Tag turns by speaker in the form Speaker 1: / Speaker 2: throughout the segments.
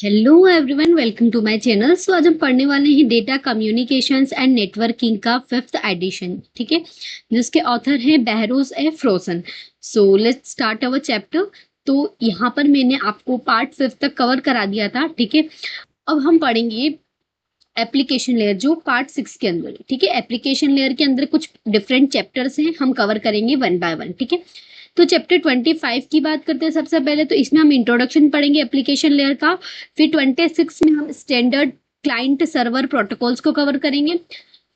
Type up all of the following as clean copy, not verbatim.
Speaker 1: Hello everyone, welcome to my channel. So आज हम पढ़ने वाले हैं डेटा कम्युनिकेशंस एंड नेटवर्किंग का 5th एडिशन। ठीक है, जिसके ऑथर हैं Behrouz A Forouzan. So let's start our chapter. तो यहाँ पर मैंने आपको पार्ट 5 तक कवर करा दिया था। ठीक है, अब हम पढ़ेंगे एप्लीकेशन लेयर जो पार्ट 6 के अंदर है। ठीक है, एप्लीकेशन लेयर के अंदर कुछ डिफरेंट चैप्टर्स हैं, हम कवर करेंगे वन बाय वन। ठीक है, तो चैप्टर 25 की बात करते हैं सबसे पहले। तो इसमें हम इंट्रोडक्शन पढ़ेंगे एप्लीकेशन लेयर का। फिर 26 में हम स्टैंडर्ड क्लाइंट सर्वर प्रोटोकॉल्स को कवर करेंगे।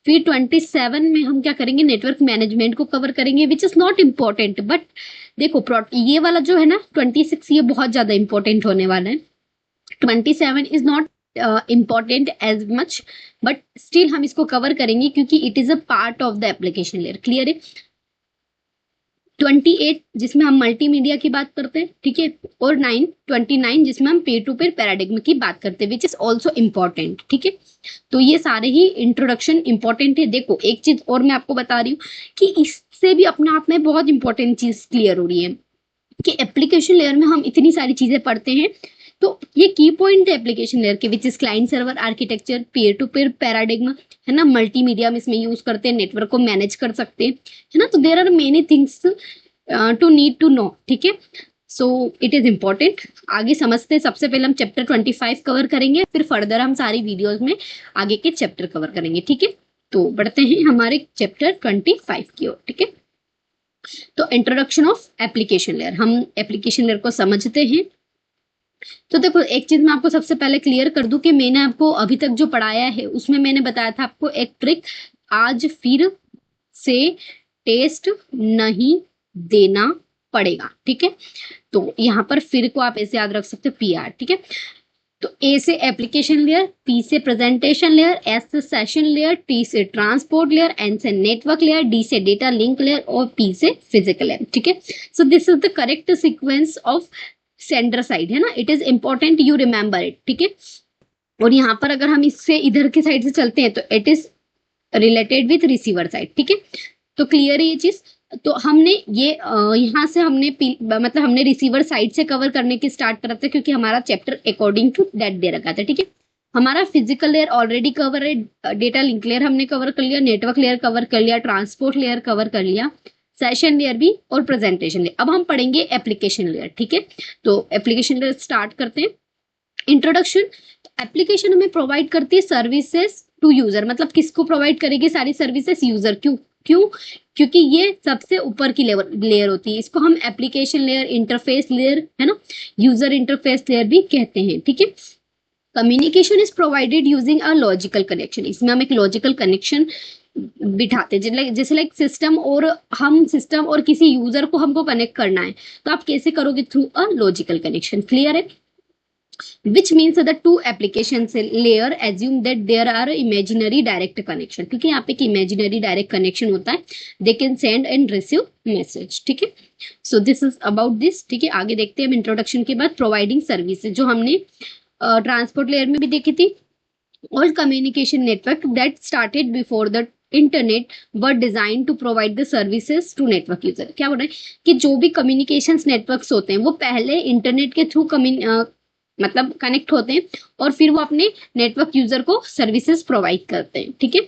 Speaker 1: फिर 27 में हम क्या करेंगे, नेटवर्क मैनेजमेंट को कवर करेंगे, which is not important. But देखो, ये वाला जो है ना 26, ये बहुत ज्यादा इंपॉर्टेंट होने वाला है। 27 is not important as much, but still हम इसको कवर करेंगे क्योंकि it is a part of the application layer. Clear है। 28 जिसमें हम मल्टीमीडिया की बात करते हैं। ठीक है, और 29 जिसमें हम पेयर टू पेयर पैराडिग्म की बात करते हैं, विच इज ऑल्सो इम्पॉर्टेंट। ठीक है, तो ये सारे ही इंट्रोडक्शन इंपॉर्टेंट है। देखो, एक चीज और मैं आपको बता रही हूँ कि इससे भी अपने आप में बहुत इंपॉर्टेंट चीज क्लियर हो रही है कि एप्लीकेशन लेयर में हम इतनी सारी चीजें पढ़ते हैं। तो ये की पॉइंट है एप्लीकेशन लेयर के, which is client server architecture, peer to peer paradigm, है ना, मल्टीमीडिया में इसमें यूज करते हैं, नेटवर्क को मैनेज कर सकते हैं, है ना। तो there are many things to need to know. ठीक है, सो इट इज इम्पोर्टेंट। आगे समझते हैं। सबसे पहले हम चैप्टर 25 कवर करेंगे, फिर फर्दर हम सारी वीडियोज में आगे के चैप्टर कवर करेंगे। ठीक है, तो बढ़ते हैं हमारे चैप्टर 25 की ओर। ठीक है, तो इंट्रोडक्शन ऑफ एप्लीकेशन लेयर, हम एप्लीकेशन लेयर को समझते हैं। तो देखो, एक चीज मैं आपको सबसे पहले क्लियर कर दूं कि मैंने आपको अभी तक जो पढ़ाया है उसमें मैंने बताया था आपको एक ट्रिक, आज फिर से टेस्ट नहीं देना पड़ेगा। ठीक है, तो यहाँ पर फिर को आप ऐसे याद रख सकते हो, PR। ठीक है, तो A से एप्लीकेशन लेयर, P से प्रेजेंटेशन लेयर, S से सेशन लेयर, T से ट्रांसपोर्ट लेयर, N से नेटवर्क लेयर, D से डेटा लिंक लेयर और P से फिजिकल लेयर। ठीक है, so this is the correct sequence of sender side, है ना। It is important, you remember it. ठीक है, और यहाँ पर अगर हम इससे इधर के साइड से चलते हैं तो it is related with receiver side. ठीक है, तो क्लियर है ये चीज। तो हमने ये यहाँ से हमने मतलब हमने रिसीवर साइड से कवर करने की स्टार्ट करा था क्योंकि हमारा चैप्टर अकॉर्डिंग टू दैट दे रखा था। ठीक है, हमारा फिजिकल लेयर ऑलरेडी कवर है, डेटा लिंक लेयर हमने कवर कर लिया, नेटवर्क लेयर कवर कर लिया, ट्रांसपोर्ट लेयर कवर कर लिया, सेशन लेयर भी, और प्रेजेंटेशन लेयर। अब हम पढ़ेंगे एप्लीकेशन लेयर। ठीक है, तो एप्लीकेशन लेयर स्टार्ट करते हैं। इंट्रोडक्शन। एप्लीकेशन हमें प्रोवाइड करती है सर्विसेज टू यूजर, मतलब किसको प्रोवाइड करेगी सारी सर्विसेज, यूजर। क्यों क्यों क्योंकि ये सबसे ऊपर की लेयर होती है। इसको हम एप्लीकेशन लेयर, इंटरफेस लेयर, है ना, यूजर इंटरफेस लेयर भी कहते हैं। ठीक है, communication is provided using a logical connection. इसमें हम एक लॉजिकल कनेक्शन बिठाते हैं, जैसे लाइक सिस्टम, और हम सिस्टम और किसी यूजर को हमको कनेक्ट करना है तो आप कैसे करोगे, through a logical connection. Clear है, which means that the two applications layer assume that there are imaginary direct connection। ठीक है, यहाँ पे एक imaginary direct connection होता है, they can send and receive message। ठीक है, so this is about this। ठीक है, आगे देखते हैं हम इंट्रोडक्शन के बाद। प्रोवाइडिंग सर्विसेज जो हमने ट्रांसपोर्ट लेयर में भी देखी थी। All communication network that started before the internet were designed to provide the services to network user. क्या बोल रहे हैं कि जो भी कम्युनिकेशंस नेटवर्क्स होते हैं वो पहले इंटरनेट के थ्रू मतलब कनेक्ट होते हैं और फिर वो अपने नेटवर्क यूजर को सर्विसेज प्रोवाइड करते हैं। ठीक है,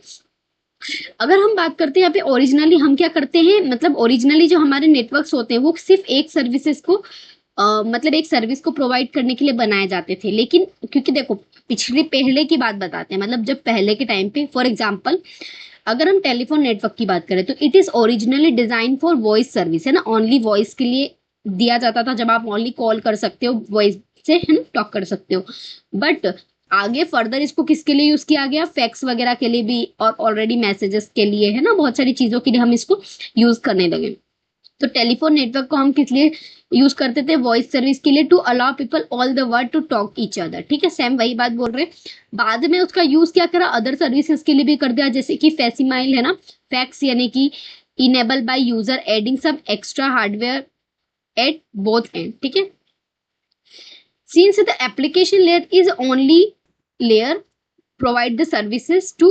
Speaker 1: अगर हम बात करते हैं यहाँ पे ओरिजिनली हम क्या करते हैं, मतलब ओरिजिनली जो हमारे नेटवर्क्स होते हैं वो सिर्फ एक सर्विसेज को मतलब एक सर्विस को प्रोवाइड करने के लिए बनाए जाते थे। लेकिन क्योंकि देखो, पहले की बात बताते हैं, मतलब जब पहले के टाइम पे, फॉर एग्जाम्पल अगर हम टेलीफोन नेटवर्क की बात करें तो it is originally design for voice service, है ना, ओनली वॉइस के लिए दिया जाता था, जब आप ओनली कॉल कर सकते हो वॉइस से, है ना, टॉक कर सकते हो। बट आगे फर्दर इसको किसके लिए यूज किया गया, फैक्स वगैरह के लिए भी, और ऑलरेडी मैसेजेस के लिए, है ना, बहुत सारी चीजों के लिए हम इसको यूज करने लगे। तो टेलीफोन नेटवर्क को हम किस लिए यूज करते थे, वॉइस सर्विस के लिए, to allow people all the world to talk each other. ठीक है, सेम वही बात बोल रहे हैं। बाद में उसका यूज क्या करा, अदर सर्विसेज के लिए भी कर दिया, जैसे कि फैसिमाइल, है ना, फैक्स यानी कि enable by user adding some extra hardware at both end. ठीक है, since the application layer is only layer provide the services to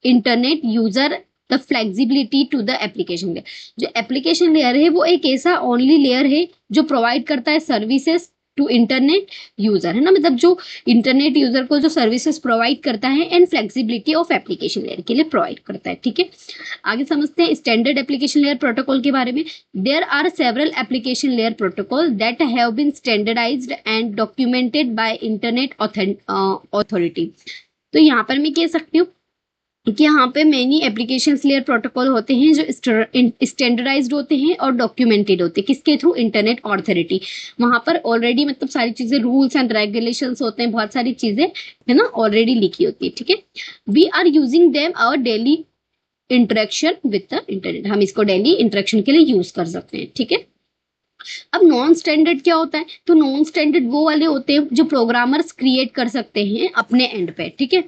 Speaker 1: internet user the flexibility to the application layer। जो application layer है वो एक ऐसा only layer है जो provide करता है services टू इंटरनेट यूजर, है ना, मतलब जो इंटरनेट यूजर को जो सर्विसेज प्रोवाइड करता है and flexibility of application layer के लिए प्रोवाइड करता है, ठीक है। आगे समझते हैं स्टैंडर्ड एप्लीकेशन लेयर प्रोटोकॉल के बारे में। There are several application layer protocol that have been standardized and documented by internet authority. तो यहाँ पर मैं कह सकती हूँ कि यहाँ पे मेनी एप्लीकेशन लेयर प्रोटोकॉल होते हैं जो स्टैंडर्डाइज्ड होते हैं और डॉक्यूमेंटेड होते हैं, किसके थ्रू, इंटरनेट अथॉरिटी। वहां पर ऑलरेडी मतलब सारी चीजें, रूल्स एंड रेगुलेशंस होते हैं, बहुत सारी चीजें है ना ऑलरेडी लिखी होती है, ठीक है। We are using them our daily interaction with the internet, हम इसको डेली इंटरेक्शन के लिए यूज कर सकते हैं, ठीक है। अब नॉन स्टैंडर्ड क्या होता है, तो नॉन स्टैंडर्ड वो वाले होते हैं जो प्रोग्रामर्स क्रिएट कर सकते हैं अपने एंड पे, ठीक है।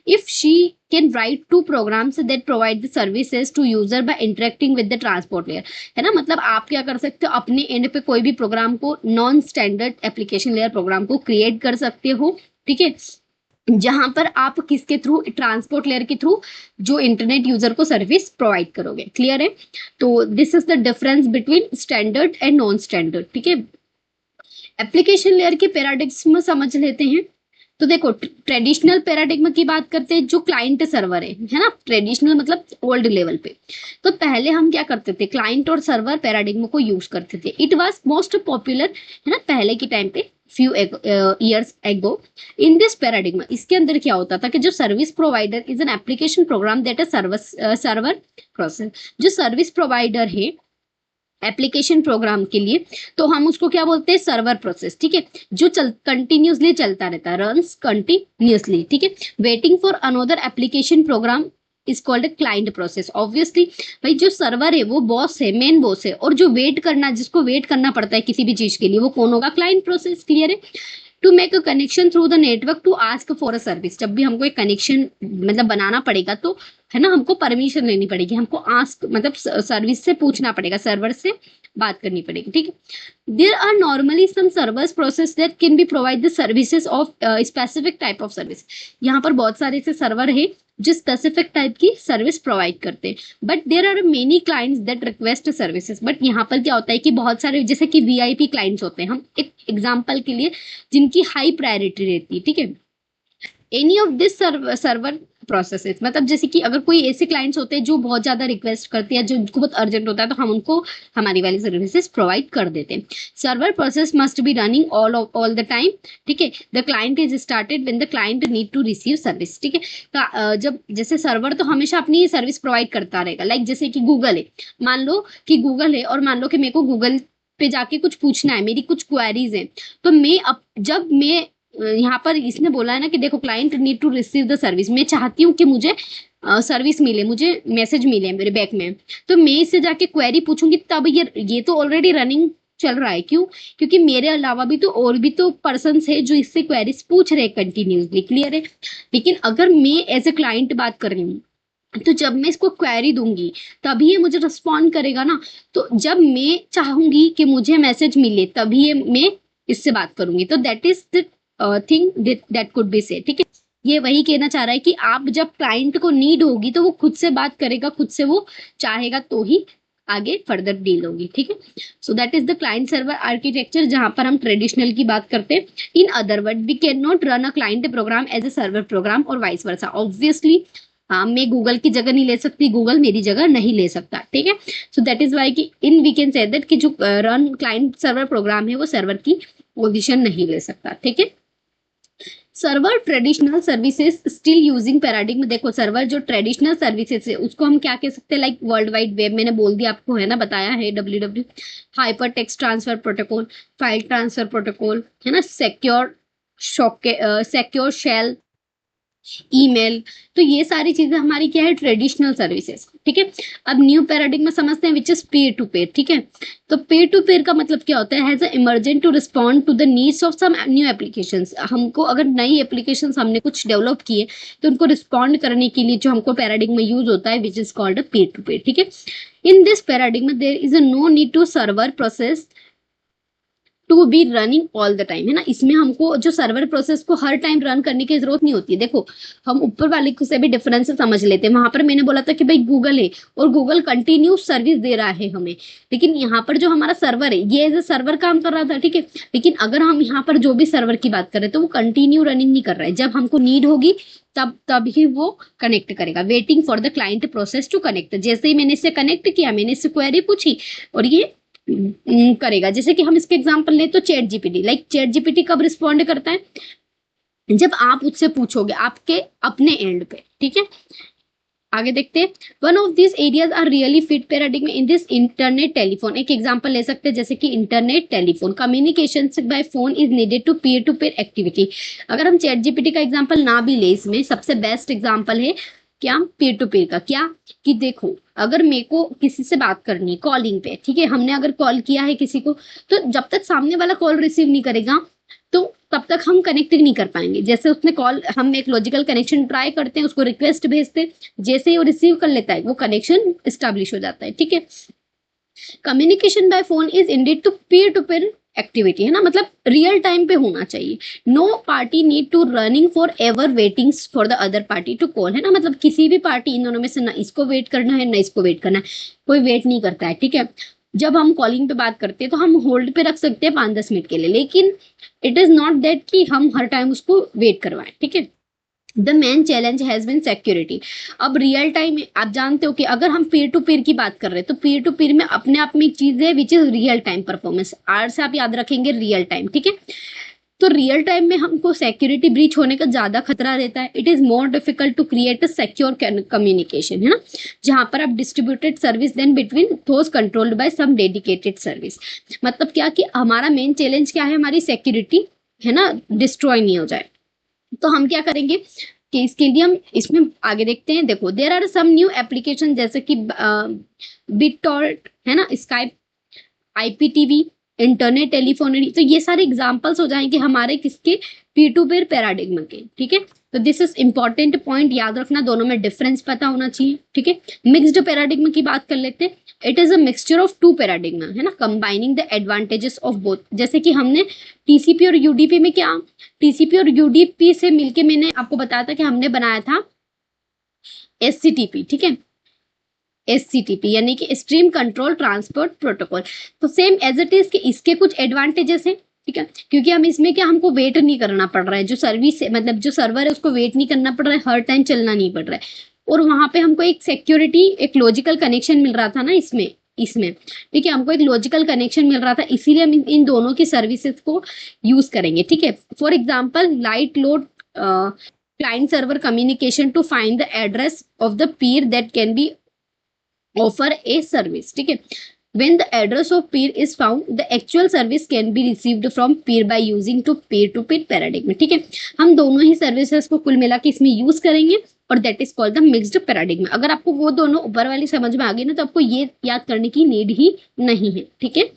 Speaker 1: If she can write to programs that provide the services to user by interacting with the transport layer, है ना, मतलब आप क्या कर सकते हो, अपने एंड पे कोई भी प्रोग्राम को, non standard application layer program को क्रिएट कर सकते हो, ठीक है, जहां पर आप किसके थ्रू, ट्रांसपोर्ट लेयर के थ्रू जो इंटरनेट यूजर को सर्विस प्रोवाइड करोगे। क्लियर है, तो this is the difference between standard and non standard, ठीक है। एप्लीकेशन लेयर के पैराडिग्म समझ लेते हैं। तो देखो, ट्रेडिशनल पैराडिग्म की बात करते हैं, जो क्लाइंट सर्वर है ना, ट्रेडिशनल मतलब ओल्ड लेवल पे। तो पहले हम क्या करते थे, क्लाइंट और सर्वर पैराडिग्म को यूज करते थे। इट वाज मोस्ट पॉपुलर, है ना, पहले के टाइम पे, few years ago in this paradigm। इसके अंदर क्या होता था कि जो service provider is an application program that is server process, जो सर्विस प्रोवाइडर है एप्लीकेशन प्रोग्राम के लिए, तो हम उसको क्या बोलते हैं, सर्वर प्रोसेस, ठीक है, जो कंटिन्यूसली चलता रहता है, रन्स कंटिन्यूसली, ठीक है। Waiting for another application programme is called a client process. Obviously भाई जो सर्वर है वो बॉस है, मेन बॉस है, और जो वेट करना, जिसको वेट करना पड़ता है किसी भी चीज के लिए, वो कौन होगा, क्लाइंट प्रोसेस। क्लियर है। To make a connection through the network to ask for a service, जब भी हमको एक कनेक्शन मतलब बनाना पड़ेगा तो, है ना, हमको परमिशन लेनी पड़ेगी, हमको आस्क मतलब सर्विस से पूछना पड़ेगा, सर्वर से बात करनी पड़ेगी, ठीक है। There are normally some servers process that can be provide the services of specific type of service. यहाँ पर बहुत सारे ऐसे सर्वर है जो स्पेसिफिक टाइप की सर्विस प्रोवाइड करते हैं, but there are many clients that request services. But यहाँ पर क्या होता है कि बहुत सारे जैसे कि वीआईपी क्लाइंट्स होते हैं, हम एक एग्जांपल के लिए, जिनकी हाई प्रायोरिटी रहती है, ठीक है। Any of this server processes, मतलब जैसे कि अगर कोई ऐसे क्लाइंट्स होते हैं जो बहुत ज्यादा रिक्वेस्ट करते हैं, जो उनको बहुत अर्जेंट होता है, तो हम उनको हमारी वाली सर्विसेज प्रोवाइड कर देते हैं। Server process must be running all the time, ठीक है। The client is started when the client need to receive service, ठीक है। जब जैसे सर्वर तो हमेशा अपनी सर्विस प्रोवाइड करता रहेगा, लाइक जैसे कि गूगल है, मान लो कि गूगल है और मान लो कि मेरे को गूगल पे जाके कुछ पूछना है, मेरी कुछ क्वेरीज है, तो मैं जब मैं यहाँ पर इसने बोला है ना कि देखो client need to receive the service, मैं चाहती हूँ कि मुझे सर्विस मिले, मुझे मैसेज मिले मेरे बैक में, तो मैं इससे जाके क्वेरी पूछूंगी, तब ये तो ऑलरेडी रनिंग चल रहा है। क्यों? क्योंकि मेरे अलावा भी तो और भी तो पर्सन है जो इससे क्वेरीज पूछ रहे हैं कंटिन्यूसली। क्लियर है। लेकिन अगर मैं एज ए क्लाइंट बात कर रही हूँ, तो जब मैं इसको क्वेरी दूंगी तभी ये मुझे रिस्पॉन्ड करेगा ना। तो जब मैं चाहूंगी कि मुझे मैसेज मिले तभी ये मैं इससे बात करूंगी। तो that is the thing that could be से, ठीक है। ये वही कहना चाह रहा है कि आप जब क्लाइंट को नीड होगी तो वो खुद से बात करेगा, खुद से वो चाहेगा तो ही आगे फर्दर डील होगी, ठीक है। So that is the client server architecture, जहां पर हम ट्रेडिशनल की बात करते हैं। In other word we can not run a client program as a server program और वाइस वर्सा। ऑब्वियसली हाँ, मैं गूगल की जगह नहीं ले सकती, गूगल मेरी जगह नहीं ले सकता, ठीक है। सो दैट इज वाई कि इन वी कैन से दैट कि जो रन क्लाइंट सर्वर प्रोग्राम है वो सर्वर की पोजीशन नहीं ले सकता, ठीक है। Server traditional services still using paradigm. देखो सर्वर जो ट्रेडिशनल सर्विसेज है उसको हम क्या कह सकते हैं, लाइक वर्ल्ड वाइड वेब, मैंने बोल दिया आपको, है ना, बताया है, WW, hyper text transfer protocol, file transfer protocol, है ना, सिक्योर शेल, ईमेल। तो ये सारी चीजें हमारी क्या है, ट्रेडिशनल सर्विसेज, ठीक है। अब न्यू पैराडिग्म समझते हैं which is peer to peer, ठीक है। तो पेयर टू पेयर का मतलब क्या होता है, has emergent to respond to the needs of some new applications. हमको अगर नई एप्लीकेशंस हमने कुछ डेवलप किए तो उनको रिस्पॉन्ड करने के लिए जो हमको पैराडिग्म यूज होता है which is called peer to peer, ठीक है। In this paradigm there is no need to server process to be running all the time, है ना। इसमें हमको जो सर्वर प्रोसेस को हर टाइम रन करने की जरूरत नहीं होती है। देखो हम ऊपर वाले को से भी डिफरेंस समझ लेते हैं। वहां पर मैंने बोला था कि भाई गूगल है और गूगल कंटिन्यू सर्विस दे रहा है हमें, लेकिन यहाँ पर जो हमारा सर्वर है ये एज ए सर्वर काम कर रहा था, ठीक है। लेकिन अगर हम यहाँ पर जो भी सर्वर की बात करें तो वो कंटिन्यू रनिंग नहीं कर रहा है। जब हमको नीड होगी तब ही वो कनेक्ट करेगा। Waiting for the client process to connect, जैसे ही मैंने इससे कनेक्ट किया, मैंने इससे क्वेरी पूछी और ये करेगा। जैसे कि हम इसके एग्जांपल ले तो chat GPT, like chat GPT कब रिस्पॉन्ड करता है, जब आप उससे पूछोगे आपके अपने एंड पे, ठीक है। आगे देखते हैं, one of this areas are really fit paradigm in this internet telephone. एक एग्जांपल ले सकते हैं जैसे कि internet telephone, communication by phone is needed to peer activity. अगर हम चैट जीपीटी का एग्जांपल ना भी ले, इसमें सबसे बेस्ट एग्जांपल है क्या, पीयर टू पीयर का। क्या कि देखो अगर मेरे को किसी से बात करनी है कॉलिंग पे, ठीक है, हमने अगर कॉल किया है किसी को, तो जब तक सामने वाला कॉल रिसीव नहीं करेगा तो तब तक हम कनेक्ट नहीं कर पाएंगे। जैसे उसने कॉल, हम एक लॉजिकल कनेक्शन ट्राई करते हैं, उसको रिक्वेस्ट भेजते हैं, जैसे ही वो रिसीव कर लेता है वो कनेक्शन एस्टेब्लिश हो जाता है, ठीक है। Communication by phone is indeed to peer activity, है ना, मतलब रियल टाइम पे होना चाहिए। No party need to running for ever waiting for the other party to call, है ना, मतलब किसी भी पार्टी इन दोनों में से ना इसको वेट करना है ना इसको वेट करना है, कोई वेट नहीं करता है, ठीक है। जब हम कॉलिंग पे बात करते हैं तो हम होल्ड पे रख सकते हैं 5-10 मिनट के लिए, लेकिन इट इज नॉट दैट कि हम हर टाइम उसको वेट करवाएं, ठीक है। The main challenge has been security. अब रियल टाइम आप जानते हो कि अगर हम पीयर टू पीयर की बात कर रहे हैं तो पीयर टू पीयर में अपने आप में एक चीज है which is real time performance. R से आप याद रखेंगे रियल टाइम, ठीक है। तो रियल टाइम में हमको सिक्योरिटी ब्रीच होने का ज्यादा खतरा रहता है। It is more difficult to create a secure communication, है ना, जहां पर आप distributed service then between those controlled by some dedicated service. मतलब क्या कि हमारा मेन चैलेंज क्या है, हमारी सिक्योरिटी, है ना, डिस्ट्रॉय नहीं हो जाए। तो हम क्या करेंगे कि इसके लिए हम इसमें आगे देखते हैं। देखो there are some new application जैसे कि बिटटॉर्रेंट, है ना, स्काइप, आईपीटीवी, इंटरनेट टेलीफोनरी। तो ये सारे एग्जांपल्स हो जाएंगे हमारे किसके, पीयर टू पीयर पैराडिग्मा के, ठीक है। तो दिस इज इंपॉर्टेंट पॉइंट, याद रखना, दोनों में डिफरेंस पता होना चाहिए, ठीक है। मिक्स्ड पैराडिग्मा की बात कर लेते हैं। It is a mixture of two paradigms, है ना, combining the advantages of both. जैसे कि हमने टीसीपी और यूडीपी में क्या, टीसीपी और यूडीपी से मिलके मैंने आपको बताया था कि हमने बनाया था एससीटीपी, ठीक है, एससीटीपी यानी कि स्ट्रीम कंट्रोल ट्रांसपोर्ट प्रोटोकॉल। तो सेम एज इट इज कि इसके कुछ एडवांटेजेस हैं, ठीक है, क्योंकि हम इसमें क्या, हमको वेट नहीं करना पड़ रहा है, जो सर्विस है मतलब जो सर्वर है उसको वेट नहीं करना पड़ रहा है, हर टाइम चलना नहीं पड़ रहा है, और वहां पे हमको एक सिक्योरिटी, एक लॉजिकल कनेक्शन मिल रहा था ना इसमें इसमें ठीक है, हमको एक लॉजिकल कनेक्शन मिल रहा था, इसीलिए हम इन दोनों की सर्विसेज को यूज करेंगे, ठीक है। For example light load client server communication to find the address of the peer that can be offer a service, ठीक है। When the address of peer is found, the actual service can be received from peer by using to peer paradigm, ठीक है। हम दोनों ही services को कुल मिला के इसमें यूज करेंगे और that is called the mixed paradigm. अगर आपको वो दोनों ऊपर वाली समझ में आ गई ना तो आपको ये याद करने की नीड ही नहीं है, ठीक है।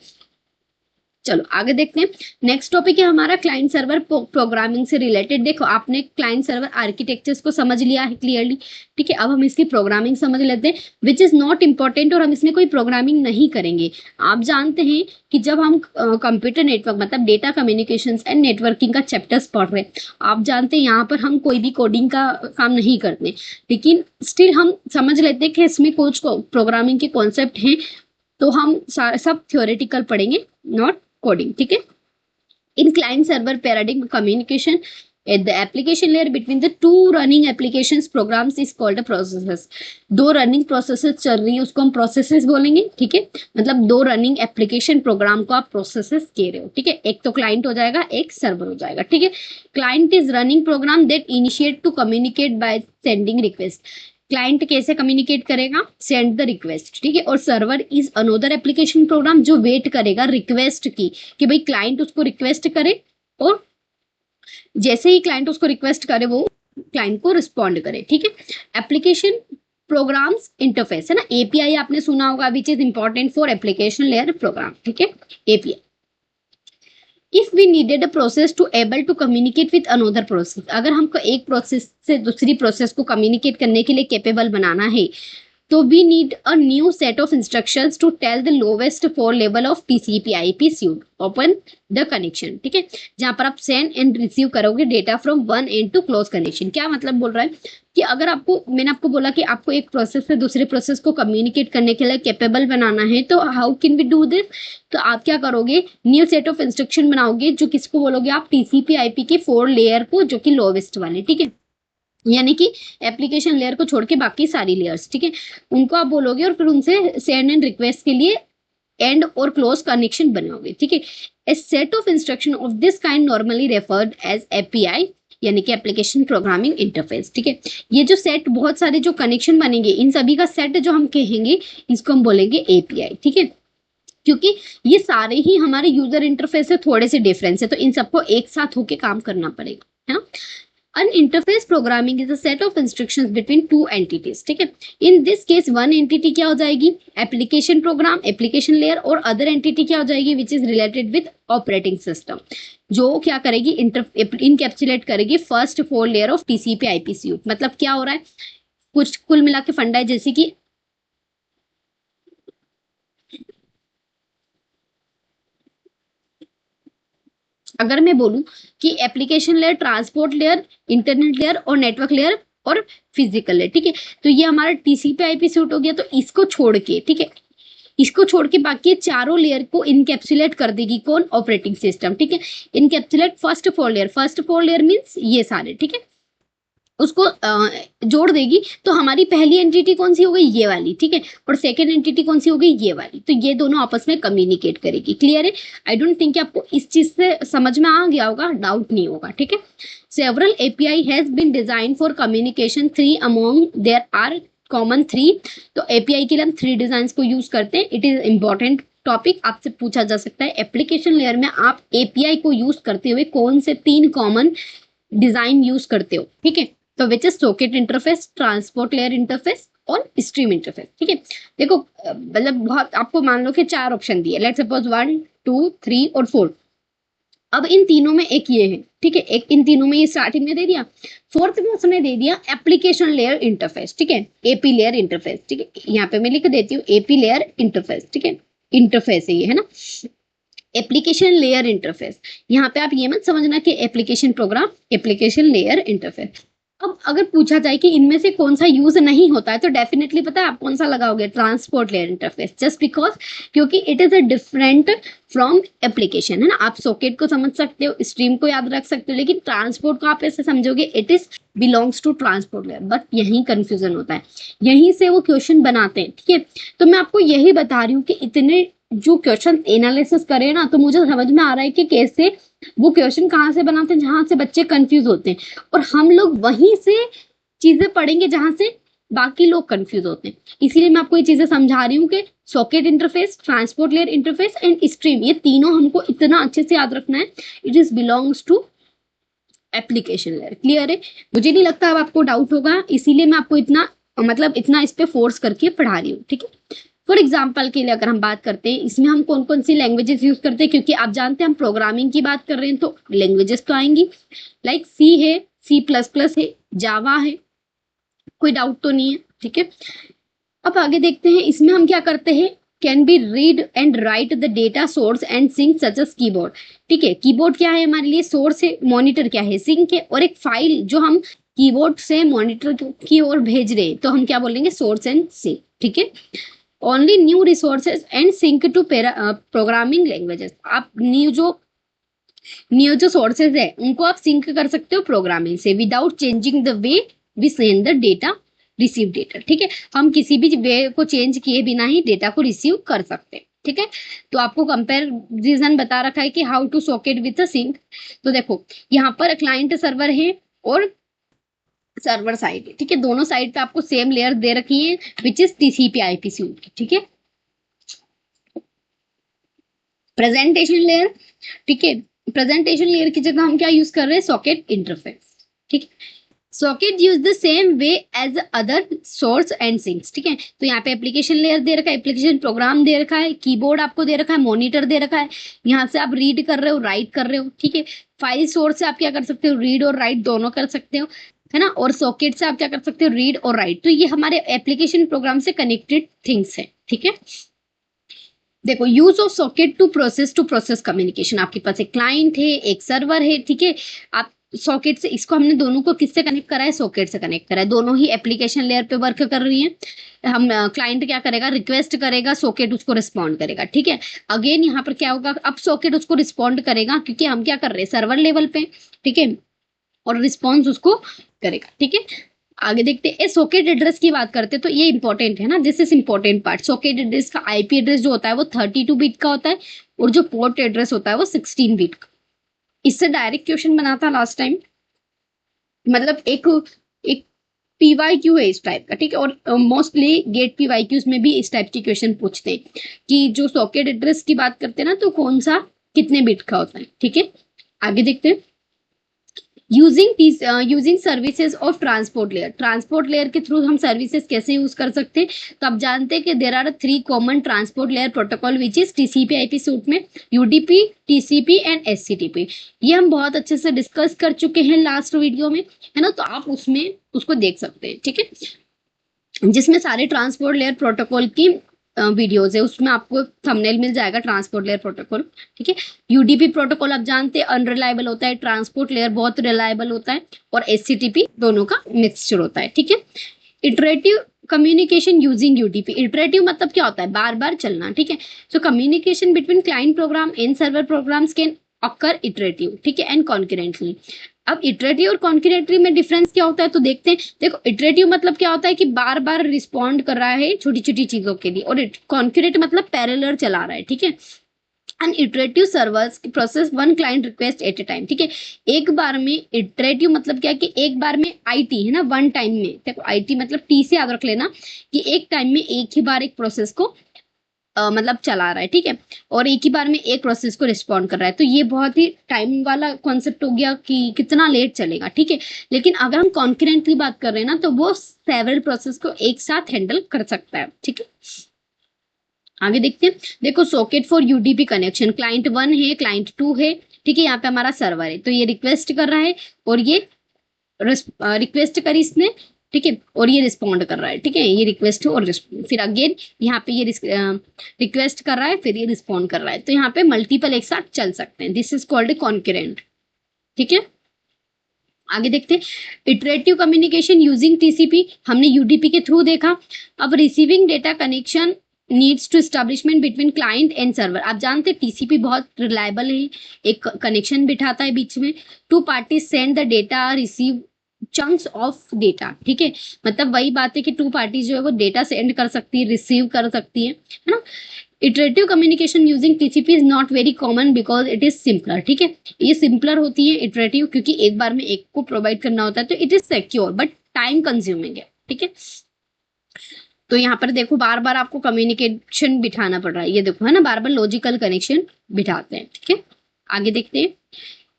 Speaker 1: चलो आगे देखते हैं। नेक्स्ट टॉपिक है हमारा क्लाइंट सर्वर प्रोग्रामिंग से रिलेटेड। देखो आपने क्लाइंट सर्वर आर्किटेक्चर्स को समझ लिया है क्लियरली, ठीक है। अब हम इसकी प्रोग्रामिंग समझ लेते हैं, विच इज नॉट इम्पॉर्टेंट, और हम इसमें कोई प्रोग्रामिंग नहीं करेंगे। आप जानते हैं कि जब हम कंप्यूटर नेटवर्क मतलब डेटा कम्युनिकेशन एंड नेटवर्किंग का चैप्टर्स पढ़ रहे हैं, आप जानते हैं यहाँ पर हम कोई भी कोडिंग का काम नहीं करते, लेकिन स्टिल हम समझ लेते हैं कि इसमें कुछ प्रोग्रामिंग के कॉन्सेप्ट हैं, तो हम सब थ्योरेटिकल पढ़ेंगे, नॉट कोडिंग, ठीक है। In client server paradigm communication at the application layer between the two running applications programs is called a processes। दो रनिंग प्रोसेसेस चल रही है उसको हम प्रोसेसेस बोलेंगे, ठीक है। मतलब दो रनिंग एप्लीकेशन प्रोग्राम को आप प्रोसेसेस कह रहे हो, ठीक है। एक तो क्लाइंट हो जाएगा, एक सर्वर हो जाएगा, ठीक है। Client is running program that initiate to communicate by sending request. Client कैसे कम्युनिकेट करेगा, सेंड द रिक्वेस्ट, ठीक है। और server is another application program जो वेट करेगा रिक्वेस्ट की, कि भाई क्लाइंट उसको रिक्वेस्ट करे और जैसे ही क्लाइंट उसको रिक्वेस्ट करे वो क्लाइंट को रिस्पॉन्ड करे, ठीक है। एप्लीकेशन प्रोग्राम्स इंटरफेस, है ना, एपीआई आपने सुना होगा, which is important for application layer program, ठीक है, API. If we needed a process to able to communicate with another process, अगर हमको एक प्रोसेस से दूसरी प्रोसेस को कम्युनिकेट करने के लिए कैपेबल बनाना है तो we need a new set of instructions to tell the lowest 4 level of TCP/IP suite open the connection, ठीक है, जहां पर आप सेंड एंड रिसीव करोगे data from one end to close connection. क्या मतलब बोल रहा है कि अगर आपको, मैंने आपको बोला कि आपको एक प्रोसेस से दूसरे प्रोसेस को कम्युनिकेट करने के लिए कैपेबल बनाना है, तो how can we do this? तो आप क्या करोगे, न्यू सेट ऑफ इंस्ट्रक्शन बनाओगे, जो किसको बोलोगे आप, TCP/IP के 4 लेयर को, जो कि लोवेस्ट वाले, ठीक है, यानी कि एप्लीकेशन लेयर को छोड़ के बाकी सारी लेयर्स, ठीक है, उनको आप बोलोगे और फिर उनसे सेंड एंड रिक्वेस्ट के लिए एंड और क्लोज कनेक्शन बनाओगे, ठीक है। A set of instruction of this kind normally referred as API, यानी कि एप्लीकेशन प्रोग्रामिंग इंटरफेस, ठीक है। ये जो सेट, बहुत सारे जो कनेक्शन बनेंगे, इन सभी का सेट जो हम कहेंगे, इसको हम बोलेंगे API, ठीक है, क्योंकि ये सारे ही हमारे यूजर इंटरफेस से थोड़े से डिफरेंस है, तो इन सबको एक साथ होके काम करना पड़ेगा, है ना। An interface programming is a set of instructions between two entities, ठीक है। In this case one entity क्या हो जाएगी, application program, application layer, और other entity क्या हो जाएगी, which is related with operating system, जो क्या करेगी, इनकैप्सुलेट करेगी first 4 layer of TCP/IP suit. मतलब क्या हो रहा है, कुछ कुल मिला के फंडा है, जैसे कि अगर मैं बोलूं कि application layer, transport layer, internet layer और नेटवर्क लेयर और फिजिकल लेयर, ठीक है, तो ये हमारा TCP/IP सूट हो गया। तो इसको छोड़ के, ठीक है, इसको छोड़ के बाकी चारों लेयर को इनकैप्सुलेट कर देगी कौन, ऑपरेटिंग सिस्टम, ठीक है। Encapsulate first 4 layer, first 4 layer means ये सारे, ठीक है, उसको जोड़ देगी। तो हमारी पहली एंटिटी कौन सी हो गई, ये वाली, ठीक है, और सेकेंड एंटिटी कौन सी हो गई, ये वाली। तो ये दोनों आपस में कम्युनिकेट करेगी। क्लियर है? आई डोंट थिंक आपको इस चीज से समझ में आ गया होगा, डाउट नहीं होगा, ठीक है। Several API has been design for communication 3 among there are common 3। तो API के लिए हम 3 डिजाइन को यूज करते हैं। इट इज इंपॉर्टेंट टॉपिक, आपसे पूछा जा सकता है एप्लीकेशन लेयर में आप API को यूज करते हुए कौन से 3 कॉमन डिजाइन यूज करते हो, ठीक है। तो which is socket interface, transport layer interface और स्ट्रीम इंटरफेस, ठीक है। देखो मतलब बहुत, आपको मान लो कि 4 ऑप्शन दिए, लेट्स सपोज 1 2 3 और 4। अब इन तीनों में एक ये है, ठीक है, एक इन तीनों में ये स्टार्टिंग में दे दिया, फोर्थ में उसने दे दिया एप्लीकेशन लेयर इंटरफेस, ठीक है, AP लेयर इंटरफेस, ठीक है, यहाँ पे मैं लिख देती हूँ AP लेयर इंटरफेस, ठीक है, इंटरफेस है ये, है ना, एप्लीकेशन लेयर इंटरफेस। यहाँ पे आप ये मत समझना कि application program, application layer interface. अब अगर पूछा जाए कि इनमें से कौन सा यूज नहीं होता है, तो डेफिनेटली पता है आप कौन सा लगाओगे, transport layer interface, just because क्योंकि it is a different from application, है ना। आप सॉकेट को समझ सकते हो, स्ट्रीम को याद रख सकते हो, लेकिन ट्रांसपोर्ट को आप ऐसे समझोगे it is belongs to transport layer, but यही कंफ्यूजन होता है, यहीं से वो क्वेश्चन बनाते हैं, ठीक है। तो मैं आपको यही बता रही हूँ कि इतने जो क्वेश्चन एनालिसिस करे ना, तो मुझे समझ में आ रहा है कि कैसे वो क्वेश्चन कहाँ से बनाते हैं, जहां से बच्चे कंफ्यूज होते हैं, और हम लोग वहीं से चीजें पढ़ेंगे जहां से बाकी लोग कंफ्यूज होते हैं। इसीलिए मैं आपको ये चीजें समझा रही हूँ कि socket interface, transport layer interface and stream, ये तीनों हमको इतना अच्छे से याद रखना है। It is belongs to application layer. Clear है? मुझे नहीं लगता अब आपको डाउट होगा, इसीलिए मैं आपको इतना मतलब इतना इस पे फोर्स करके पढ़ा रही हूँ, ठीक है। फॉर एग्जाम्पल के लिए अगर हम बात करते हैं, इसमें हम कौन कौन सी लैंग्वेजेस यूज करते हैं, क्योंकि आप जानते हैं हम प्रोग्रामिंग की बात कर रहे हैं, तो लैंग्वेजेस तो आएंगी, लाइक C है, C++ है, जावा है, कोई डाउट तो नहीं है, ठीक है। अब आगे देखते हैं, इसमें हम क्या करते हैं, can be read and write the data source and sink such as keyboard, ठीक है। कीबोर्ड क्या है हमारे लिए, सोर्स है, मॉनिटर क्या है, सिंक है, और एक फाइल जो हम कीबोर्ड से मॉनिटर की ओर भेज रहे हैं, तो हम क्या बोलेंगे, सोर्स एंड सिंक, ठीक है। Only new resources and sink to programming languages, आप न्यू जो सोर्सेज है उनको आप सिंक कर सकते हो प्रोग्रामिंग से, without changing the way we send the data, receive data, ठीक है। हम किसी भी वे को चेंज किए बिना ही डेटा को रिसीव कर सकते हैं, ठीक है। तो आपको कंपैरिजन बता रखा है कि how to socket with sink. तो देखो यहाँ पर क्लाइंट सर्वर है और सर्वर साइड है, ठीक है, दोनों साइड पे आपको सेम लेयर दे रखी है, विच इज TCP/IP सूट की, ठीक है। प्रेजेंटेशन लेयर, ठीक है, प्रेजेंटेशन लेयर की जगह हम क्या यूज कर रहे हैं, सॉकेट इंटरफेस, ठीक है। Socket use the same way as other source and sinks, ठीक है। तो यहाँ पे एप्लीकेशन लेयर दे रखा है, एप्लीकेशन प्रोग्राम दे रखा है, कीबोर्ड आपको दे रखा है, मॉनिटर दे रखा है, यहाँ से आप रीड कर रहे हो, राइट कर रहे हो, ठीक है। फाइल सोर्स से आप क्या कर सकते हो, रीड और राइट दोनों कर सकते हो। है ना, और सॉकेट से आप क्या कर सकते हो, रीड और राइट। तो ये हमारे एप्लीकेशन प्रोग्राम से कनेक्टेड थिंग्स है, ठीक है। देखो, use of socket to process communication. आपके पास एक क्लाइंट है, एक सर्वर है, ठीक है। आप सॉकेट से, इसको हमने दोनों को किससे कनेक्ट करा है, सॉकेट से कनेक्ट करा है। दोनों ही एप्लीकेशन लेयर पे वर्क कर रही हैं। हम क्लाइंट क्या करेगा, रिक्वेस्ट करेगा, सॉकेट उसको रिस्पॉन्ड करेगा, ठीक है। अगेन यहाँ पर क्या होगा, अब सॉकेट उसको रिस्पॉन्ड करेगा, क्योंकि हम क्या कर रहे हैं, सर्वर लेवल पे, ठीक है, और रिस्पॉन्स उसको करेगा, ठीक है। आगे देखते हैं, सॉकेट एड्रेस की बात करते हैं तो ये इंपॉर्टेंट है ना, this is important part. Socket address का आईपी एड्रेस जो होता है वो 32 बिट का होता है, और जो पोर्ट एड्रेस होता है वो 16 बिट का। इससे डायरेक्ट क्वेश्चन बना था लास्ट टाइम, मतलब एक एक पीवाईक्यू है इस टाइप का, ठीक है। और मोस्टली गेट पीवाईक्यूज में भी इस टाइप के क्वेश्चन पूछते हैं कि जो सॉकेट एड्रेस की बात करते हैं ना, तो कौन सा कितने बिट का होता है, ठीक है। आगे देखते हैं, using services of transport layer के थ्रू हम सर्विसेज कैसे यूज कर सकते हैं। तो आप जानते हैं कि there are 3 common transport layer protocol which is TCP IP suite में, यूडीपी, टीसीपी एंड एचटीटीपी। ये हम बहुत अच्छे से डिस्कस कर चुके हैं लास्ट वीडियो में, है ना, तो आप उसमें उसको देख सकते हैं, ठीक है, जिसमें सारे ट्रांसपोर्ट लेयर प्रोटोकॉल की वीडियोज है। उसमें आपको थंबनेल मिल जाएगा ट्रांसपोर्ट लेयर प्रोटोकॉल, ठीक है। यूडीपी प्रोटोकॉल आप जानते हैं अनरिलायबल होता है, ट्रांसपोर्ट लेयर बहुत रिलायबल होता है, और एचटीटीपी दोनों का मिक्सचर होता है, ठीक है। Iterative communication using UDP. Iterative मतलब क्या होता है, बार बार चलना, ठीक है। So communication between client program and server programs can occur iterative, ठीक है, एंड कॉन्करेंटली। अब इटरेटिव और कॉन्करेंटली में डिफरेंस क्या होता है, तो देखते हैं। देखो, इटरेटिव मतलब क्या होता है कि बार बार रिस्पॉन्ड कर रहा है छोटी छोटी चीजों के लिए, और कॉन्करेंट मतलब पैरेलल चला रहा है, ठीक है। And iterative servers process one client request at a time, ठीक है। एक बार में, इटरेटिव मतलब क्या है कि एक बार में आईटी है ना, वन टाइम में। देखो, आईटी मतलब टी से याद रख लेना कि एक टाइम में एक ही बार एक प्रोसेस को मतलब चला रहा है, ठीक है, और एक ही बार में एक प्रोसेस को रिस्पॉन्ड कर रहा है। तो ये बहुत ही टाइम वाला कॉन्सेप्ट हो गया कि कितना लेट चलेगा, ठीक है। लेकिन अगर हम कॉन्करेंटली बात कर रहे हैं ना, तो वो सेवरल प्रोसेस को एक साथ हैंडल कर सकता है, ठीक है। आगे देखते हैं, देखो, socket for UDP connection, client 1 है, क्लाइंट 2 है, ठीक है। यहाँ पे हमारा सर्वर है, तो ये रिक्वेस्ट कर रहा है, और ये रिक्वेस्ट करी इसने, ठीक है, और ये रिस्पॉन्ड कर रहा है, ठीक है। ये रिक्वेस्ट है, और फिर अगेन यहाँ पे ये रिक्वेस्ट कर रहा है, फिर ये रिस्पॉन्ड कर रहा है। तो यहाँ पे मल्टीपल एक साथ चल सकते हैं, दिस इज कॉल्ड कॉन्करेंट, ठीक है। आगे देखते हैं, इटरेटिव कम्युनिकेशन यूजिंग टीसीपी, हमने यूडीपी के थ्रू देखा। अब receiving data connection needs to establishment between client and server. आप जानते हैं टीसीपी बहुत रिलायबल है, एक कनेक्शन बिठाता है बीच में। Two party send the data, receive chunks of data, ठीक है। मतलब वही बात है कि टू पार्टीज जो है वो डेटा सेंड कर सकती है, रिसीव कर सकती है ना। Iterative communication using TCP is not very common because it is simpler, ठीक है। ये सिंपलर होती है इटरेटिव, क्योंकि एक बार में एक को प्रोवाइड करना होता है, तो it is secure but time consuming है, ठीक है। तो यहाँ पर देखो, बार बार आपको कम्युनिकेशन बिठाना पड़ रहा है, ये देखो, है ना, बार बार लॉजिकल कनेक्शन बिठाते हैं, ठीक है। आगे देखते हैं,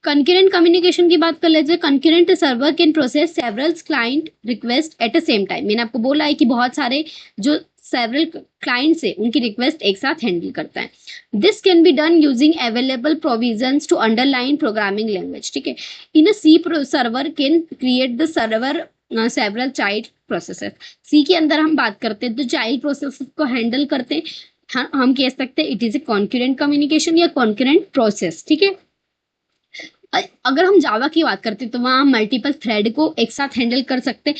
Speaker 1: कंकरेंट कम्युनिकेशन की बात कर लेते हैं। Concurrent server can process several client request at a same time. मैंने आपको बोला है कि बहुत सारे जो सेवरल क्लाइंट्स है उनकी रिक्वेस्ट एक साथ हैंडल करता है। This can be done using available provisions to underline programming language, ठीक है। In a C server can create the server several child processes. C के अंदर हम बात करते हैं तो चाइल्ड प्रोसेस को हैंडल करते हैं, हम कह सकते हैं it is a concurrent communication या कॉन्करेंट प्रोसेस, ठीक है। अगर हम जावा की बात करते हैं तो वहां हम मल्टीपल थ्रेड को एक साथ हैंडल कर सकते हैं।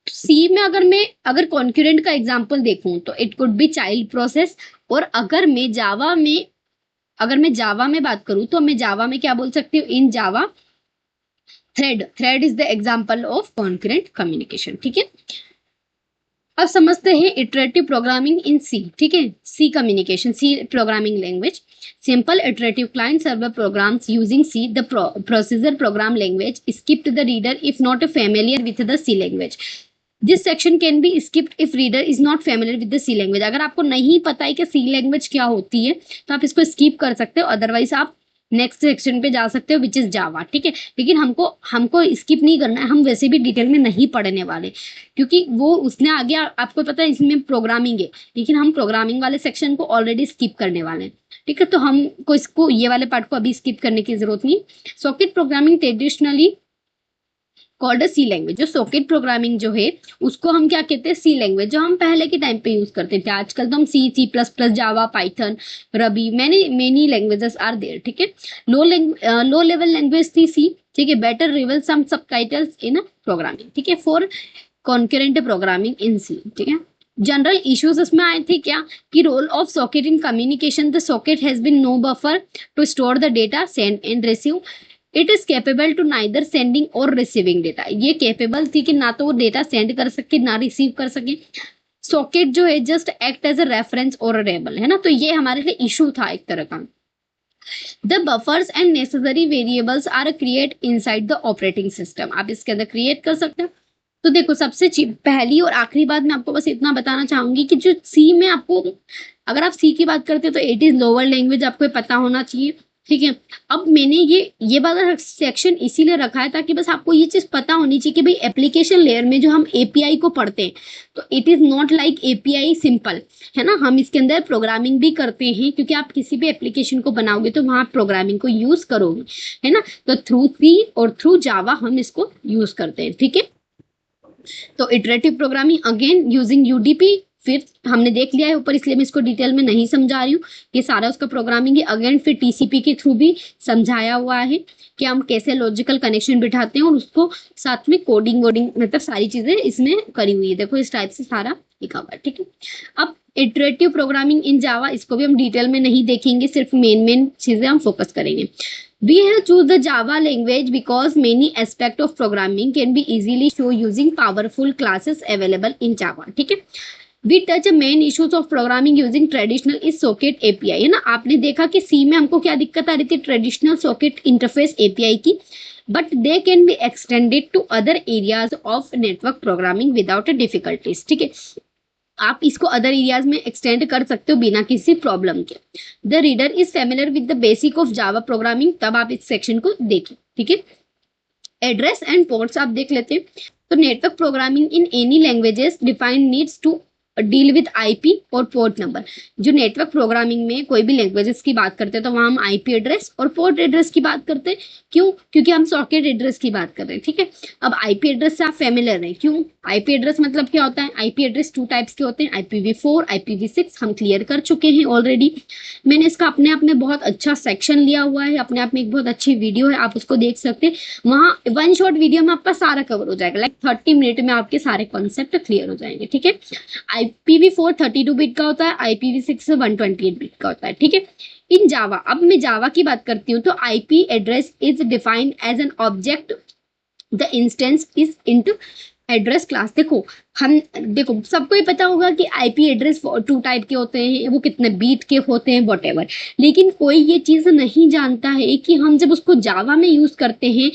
Speaker 1: सी में अगर कॉन्करेंट का एग्जांपल देखूं तो it could be child process, और अगर मैं जावा में बात करूं तो मैं जावा में क्या बोल सकती हूँ, in Java thread is the example of concurrent communication, ठीक है। अब समझते हैं इटरेटिव प्रोग्रामिंग इन सी, ठीक है। C communication, C programming language, simple iterative client server programs using C the procedure program language skip the reader if not familiar with the C language. This section can be skipped if reader is not familiar with the C language. अगर आपको नहीं पता है कि सी language क्या होती है तो आप इसको स्किप कर सकते हो, अदरवाइज आप नेक्स्ट सेक्शन पे जा सकते हो विच इज जावा, ठीक है। लेकिन हमको स्किप नहीं करना है, हम वैसे भी डिटेल में नहीं पढ़ने वाले, क्योंकि वो उसने आगे आपको पता है इसमें प्रोग्रामिंग है, लेकिन हम प्रोग्रामिंग वाले सेक्शन को ऑलरेडी स्किप करने वाले हैं, ठीक है। तो हमको इसको, ये वाले पार्ट को अभी स्किप करने की जरूरत नहीं। सॉकेट प्रोग्रामिंग ट्रेडिशनली कॉल्ड सी लैंग्वेज। जो सॉकेट प्रोग्रामिंग जो है उसको हम क्या कहते हैं, सी लैंग्वेज, जो हम पहले के टाइम पे यूज करते थे। आजकल तो हम C, C plus plus, Java, Python, Ruby, many languages are there, ठीक है। लो लेवल लैंग्वेज थी सी, ठीक है। Better reveal some subtitles in programming, ठीक है, for concurrent programming in C, ठीक है। जनरल इश्यूज इसमें आए थे क्या, कि role of socket in communication, the socket has been no buffer to store the data, send and receive, it is capable to neither sending और receiving data. ये capable थी कि ना तो वो डेटा सेंड कर सके ना रिसीव कर सके। सॉकेट जो है just act as a reference variable, है ना। तो ये हमारे लिए इशू था एक तरह का। The buffers and necessary variables are create inside the operating system, आप इसके अंदर क्रिएट कर सकते हो। तो देखो सबसे पहली और आखिरी बात मैं आपको बस इतना बताना चाहूंगी कि जो सी में आपको, अगर आप सी की बात करते हो तो इट इज लोअर लैंग्वेज, आपको पता होना चाहिए, ठीक है। अब मैंने ये वाला सेक्शन इसीलिए रखा है ताकि बस आपको ये चीज पता होनी चाहिए कि भाई एप्लीकेशन लेयर में जो हम एपीआई को पढ़ते हैं तो it is not like API simple, है ना। हम इसके अंदर प्रोग्रामिंग भी करते हैं, क्योंकि आप किसी भी एप्लीकेशन को बनाओगे तो वहां प्रोग्रामिंग को यूज करोगे, है ना। तो थ्रू सी और थ्रू जावा हम इसको यूज करते हैं, ठीक है। तो iterative programming again using UDP, फिर हमने देख लिया है ऊपर, इसलिए मैं इसको डिटेल में नहीं समझा रही हूँ। ये सारा उसका प्रोग्रामिंग है। अगेन फिर टीसीपी के थ्रू भी समझाया हुआ है कि हम कैसे लॉजिकल कनेक्शन बिठाते हैं और उसको साथ में कोडिंग वोडिंग, मतलब सारी चीजें इसमें करी हुई है। देखो इस टाइप से सारा लिखा हुआ है, ठीक है। अब इटरेटिव प्रोग्रामिंग इन जावा, इसको भी हम डिटेल में नहीं देखेंगे, सिर्फ मेन चीजें हम फोकस करेंगे। We have choose the Java language because many aspect of programming can be easily shown using powerful classes available in Java, ठीक है। We touch the main issues of programming using traditional is socket API, है ना। आपने देखा कि C में हमको क्या दिक्कत आ रही थी, ट्रेडिशनल सॉकेट इंटरफेस API की, but they can be extended to other areas of network programming without a difficulties, ठीक है। आप इसको अदर एरियाज में एक्सटेंड कर सकते हो बिना किसी प्रॉब्लम के। The reader is familiar with the basic of Java programming, तब आप इस सेक्शन को देखें, ठीक है। एड्रेस एंड पोर्ट्स आप देख लेते हैं। तो network programming in any languages defined needs to deal with IP और पोर्ट नंबर। जो नेटवर्क प्रोग्रामिंग में कोई भी लैंग्वेजेस की बात करते हैं तो वहां हम आईपी एड्रेस और पोर्ट एड्रेस की बात करते हैं। क्यों? क्योंकि हम सॉकेट एड्रेस की बात कर रहे हैं, ठीक है। अब आईपी एड्रेस से आप फेमिलियर हैं, क्यों? आईपी एड्रेस मतलब क्या होता है? आईपी एड्रेस 2 टाइप्स के होते हैं, IPv4, IPv6, हम क्लियर कर चुके हैं ऑलरेडी। मैंने इसका अपने आप में बहुत अच्छा सेक्शन लिया हुआ है, अपने आप में एक बहुत अच्छी वीडियो है, आप उसको देख सकते हैं। वहां वन शॉट वीडियो में आपका सारा कवर हो जाएगा, लाइक 30 मिनट में आपके सारे कॉन्सेप्ट क्लियर हो जाएंगे, ठीक है। IPv4 32 बिट का होता है, IPv6 128 बिट का होता है, ठीक है। इन जावा, अब मैं जावा की बात करती हूँ तो IP address is defined as an object, the instance is into address class. देखो सबको ही पता होगा कि आईपी एड्रेस 2 टाइप के होते हैं, वो कितने बीट के होते हैं, वॉटेवर। लेकिन कोई ये चीज नहीं जानता है कि हम जब उसको जावा में यूज करते हैं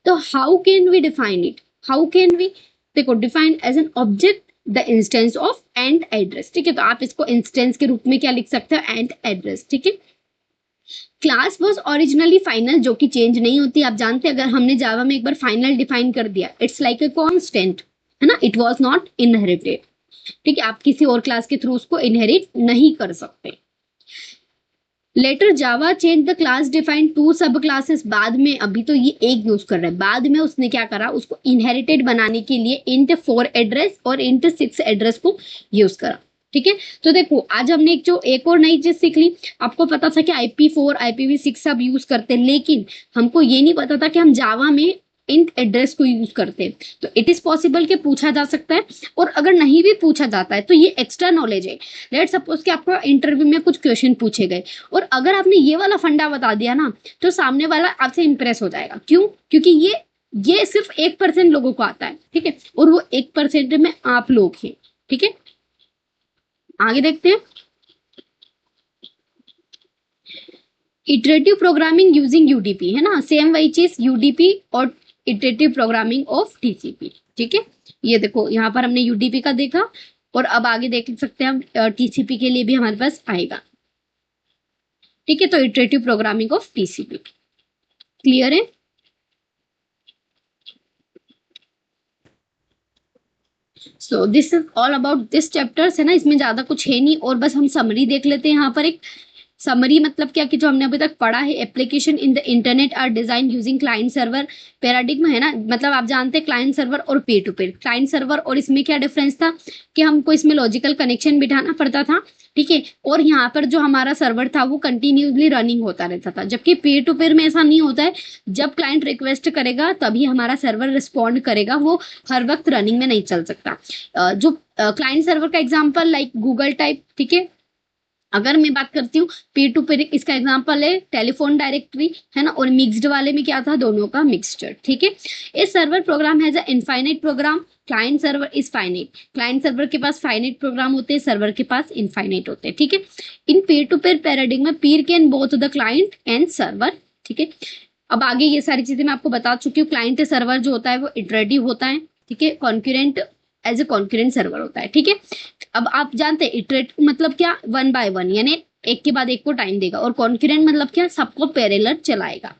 Speaker 1: तो how can we define it, how can we, देखो define as an object the instance of and address, ठीक है। तो आप इसको इंस्टेंस के रूप में क्या लिख सकते हो, एंड एड्रेस, ठीक है। क्लास वॉज ओरिजिनली फाइनल, जो कि चेंज नहीं होती। आप जानते हैं अगर हमने जावा में एक बार फाइनल डिफाइन कर दिया, इट्स लाइक अ कांस्टेंट, है ना। इट वॉज नॉट इनहेरिटेड, ठीक है। आप किसी और क्लास के थ्रू उसको इनहेरिट नहीं कर सकते। Later Java change the class define 2 सब क्लासेस, बाद में, अभी तो ये एक यूज कर रहा है, बाद में उसने क्या करा, उसको इनहेरिटेड बनाने के लिए int 4 एड्रेस और int 6 एड्रेस को यूज करा, ठीक है। तो देखो आज हमने एक और नई चीज सीख ली। आपको पता था कि IP4 IPv6 सब यूज करते हैं, लेकिन हमको ये नहीं पता था कि हम जावा में इंट एड्रेस को यूज करते हैं। तो इट इज पॉसिबल कि पूछा जा सकता है, और अगर नहीं भी पूछा जाता है तो ये एक्स्ट्रा नॉलेज है। लेट सपोज कि आपको इंटरव्यू में कुछ क्वेश्चन पूछे गए और अगर आपने ये वाला फंडा बता दिया ना तो सामने वाला आपसे इंप्रेस हो जाएगा। क्यों? क्योंकि ये सिर्फ 1% लोगों को आता है, ठीक है, और वो 1% में आप लोग हैं, ठीक है। आगे देखते हैं, इटरेटिव प्रोग्रामिंग यूजिंग यूडीपी, है ना, सेम वही चीज यूडीपी और इटरेटिव प्रोग्रामिंग ऑफ टीसीपी, ठीक है। ये देखो यहाँ पर हमने यूडीपी का देखा और अब आगे देख सकते हैं हम टीसीपी के लिए भी हमारे पास आएगा, ठीक है। तो iterative programming of TCP clear है। So this is all about this chapters, है ना, इसमें ज्यादा कुछ है नहीं, और बस हम समरी देख लेते हैं। यहाँ पर एक समरी मतलब क्या कि जो हमने अभी तक पढ़ा है, application in the internet are design using client server paradigm है ना, मतलब आप जानते हैं क्लाइंट सर्वर और पे टू पे। क्लाइंट सर्वर और इसमें क्या डिफरेंस था कि हमको इसमें लॉजिकल कनेक्शन बिठाना पड़ता था, ठीक है, और यहाँ पर जो हमारा सर्वर था वो कंटिन्यूसली रनिंग होता रहता था। जबकि पे टू पे में ऐसा नहीं होता है, जब क्लाइंट रिक्वेस्ट करेगा तभी हमारा सर्वर रिस्पॉन्ड करेगा, वो हर वक्त रनिंग में नहीं चल सकता। जो क्लाइंट सर्वर का एग्जांपल लाइक गूगल टाइप, ठीक है। अगर मैं बात करती हूँ पे टू पे, इसका एग्जांपल है टेलीफोन डायरेक्टरी, है ना, और मिक्स्ड वाले में क्या था, दोनों का मिक्सचर, ठीक है। A server program has a infinite program, client server is finite. Client server के पास फाइनाइट प्रोग्राम होते हैं, सर्वर के पास इनफाइनाइट होते हैं, ठीक है। In pair to pair paradigm Pir can both the client and server, ठीक है। अब आगे ये सारी चीजें मैं आपको बता चुकी हूँ। क्लाइंट सर्वर जो होता है वो इटरेटिव होता है, ठीक है। Concurrent as a concurrent server होता है, ठीक है। अब आप जानते हैं इटरेट मतलब क्या, 1 by 1 यानी एक के बाद एक को टाइम देगा, और कॉन्करेंट मतलब क्या, सबको पैरेलल चलाएगा।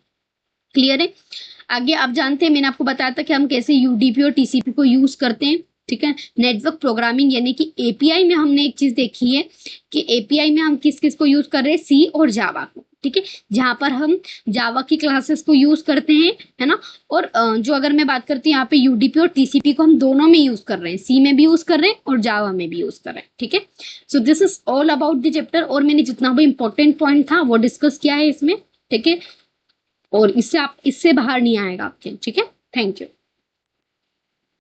Speaker 1: क्लियर है। आगे आप जानते हैं, मैंने आपको बताया था कि हम कैसे यूडीपी और टीसीपी को यूज करते हैं, ठीक है। नेटवर्क प्रोग्रामिंग यानी कि एपीआई में हमने एक चीज देखी है कि एपीआई में हम किस किस को यूज कर रहे हैं, सी और जावा को, ठीक है। जहां पर हम जावा की क्लासेस को यूज करते हैं, है ना। और जो अगर मैं बात करती हूँ यहाँ पे यूडीपी और टीसीपी को हम दोनों में यूज कर रहे हैं, सी में भी यूज कर रहे हैं और जावा में भी यूज कर रहे हैं, ठीक है। So this is all about the chapter, और मैंने जितना भी इंपॉर्टेंट पॉइंट था वो डिस्कस किया है इसमें, ठीक है। और इससे बाहर नहीं आएगा आपके, ठीक है। Thank you.